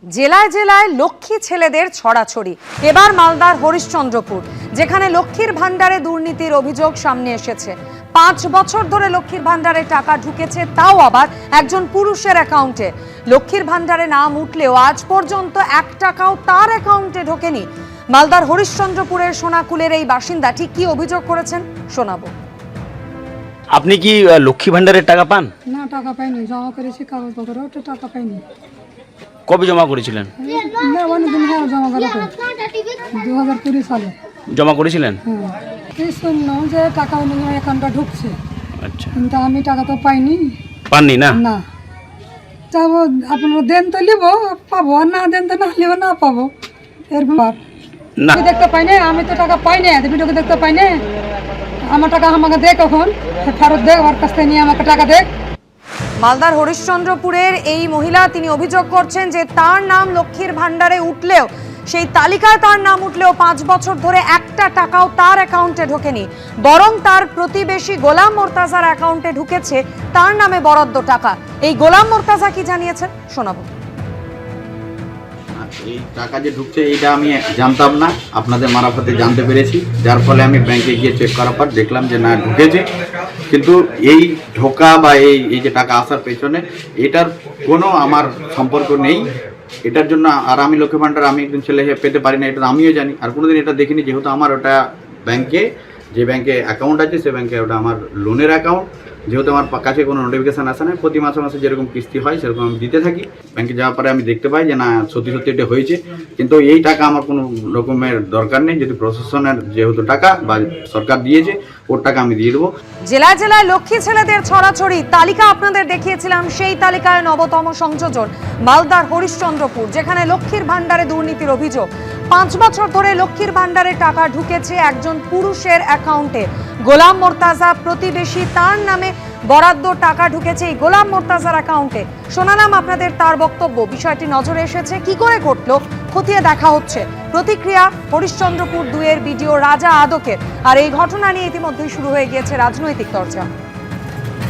জেলায় জেলায় লক্ষ্মী ছেলেদের ছড়াছড়ি। এবার মালদার হরিশ্চন্দ্রপুর, যেখানে লক্ষ্মীর ভান্ডারে দুর্নীতির অভিযোগ সামনে এসেছে। ৫ বছর ধরে লক্ষ্মীর ভান্ডারে টাকা ঢুকেছে, তাও আবার একজন পুরুষের অ্যাকাউন্টে। লক্ষ্মীর ভান্ডারে নাম উঠলেও আজ পর্যন্ত ১ টাকাও তার অ্যাকাউন্টে ঢোকেনি। মালদার হরিশ্চন্দ্রপুরের সোনাকুলের এই বাসিন্দা ঠিক কি অভিযোগ করেছেন শোনাবো। আপনি কি লক্ষ্মী ভান্ডারের টাকা পান? না, টাকা পাইনি। জমা করেছি কাগজপত্র, ওটা টাকা পাইনি। কবে জমা করেছিলেন? অনেকদিন হ্যাঁ জমা করা তো 2020 সালে জমা করেছিলেন? হ্যাঁ। এই শুনলাম যে টাকা অন্য অ্যাকাউন্টে ঢুকছে, আচ্ছা, কিন্তু আমি টাকা তো পাইনি। পাননি না? না, যাবো আপনারা দেন তো নিব, পাবো, আর না দেন তো না নিব, না পাবো। এরকম না, দেখতে পাই না, আমি তো টাকা পাই না, ভিডিওকে দেখতে পাই না। আমার টাকা আমাকে দেখ, কখন ফেরত দেখ, আমার কাছ থেকে নিয়ে আমাকে টাকা দেখ। মালদার হরিশ্চন্দ্রপুরের এই মহিলা তিনি অভিযোগ করছেন যে তার নাম লক্ষ্মীর ভান্ডারে উঠলেও, সেই তালিকায় তার নাম উঠলেও ৫ বছর ধরে ১টা টাকাও তার অ্যাকাউন্টে ঢোকেনি, বরং তার প্রতিবেশী গোলাম মোর্তাজার অ্যাকাউন্টে ঢুকেছে তার নামে বরাদ্দ টাকা। এই গোলাম মোর্তাজা কি জানিয়েছেন শোনাবো। এই টাকা যে ঢুকছে এটা আমি জানতাম না, আপনাদের মারফতে জানতে পেরেছি, যার ফলে আমি ব্যাংকে গিয়ে চেক করার পর দেখলাম যে না ঢুকেছে। কিন্তু এই ঢোকা বা এই যে টাকা আসার পেছনে এটার কোনো আমার সম্পর্ক নেই। এটার জন্য আর আমি লক্ষ্মী ভান্ডার আমি একজন ছেলে পেতে পারি না, এটা আমিও জানি। আর কোনোদিন এটা দেখিনি, যেহেতু আমার ওটা ব্যাংকে, যে ব্যাংকে অ্যাকাউন্ট আছে সে ব্যাংকে ওটা আমার লোনের অ্যাকাউন্ট। যেহেতু আমার কাছে কোনো নোটিফিকেশান আসে না, প্রতি মাসে মাসে যেরকম কিস্তি হয় সেরকম আমি দিতে থাকি। ব্যাংকে যাওয়ার পরে আমি দেখতে পাই যে না সত্যি সত্যি এটা হয়েছে, কিন্তু এই টাকা আমার কোনো রকমের দরকার নেই। যদি প্রশাসনের যেহেতু টাকা বা সরকার দিয়েছে ওর টাকা আমি দিয়ে দেবো। জেলায় জেলায় লক্ষ্মী ছেলেদের ছড়াছড়ি তালিকা আপনাদের দেখিয়েছিলাম, সেই তালিকায় নবতম সংযোজন মালদার হরিশ্চন্দ্রপুর, যেখানে লক্ষ্মীর ভান্ডারে দুর্নীতির অভিযোগ। ৫ বছর ধরে লক্ষ্মীর ভান্ডারে টাকা ঢুকেছে একজন পুরুষের অ্যাকাউন্টে। গোলাম মোর্তাজা প্রতিবেশী, তার নামে বরাদ্দ টাকা ঢুকেছে এই গোলাম মোর্তাজার অ্যাকাউন্টে। শোনালাম আপনাদের তার বক্তব্য। বিষয়টি নজরে এসেছে, কি করে ঘটলো খতিয়ে দেখা হচ্ছে। প্রতিক্রিয়া হরিশ্চন্দ্রপুর ২-এর বিডিও রাজা আদকের। আর এই ঘটনা নিয়ে ইতিমধ্যেই শুরু হয়ে গিয়েছে রাজনৈতিক চর্চা।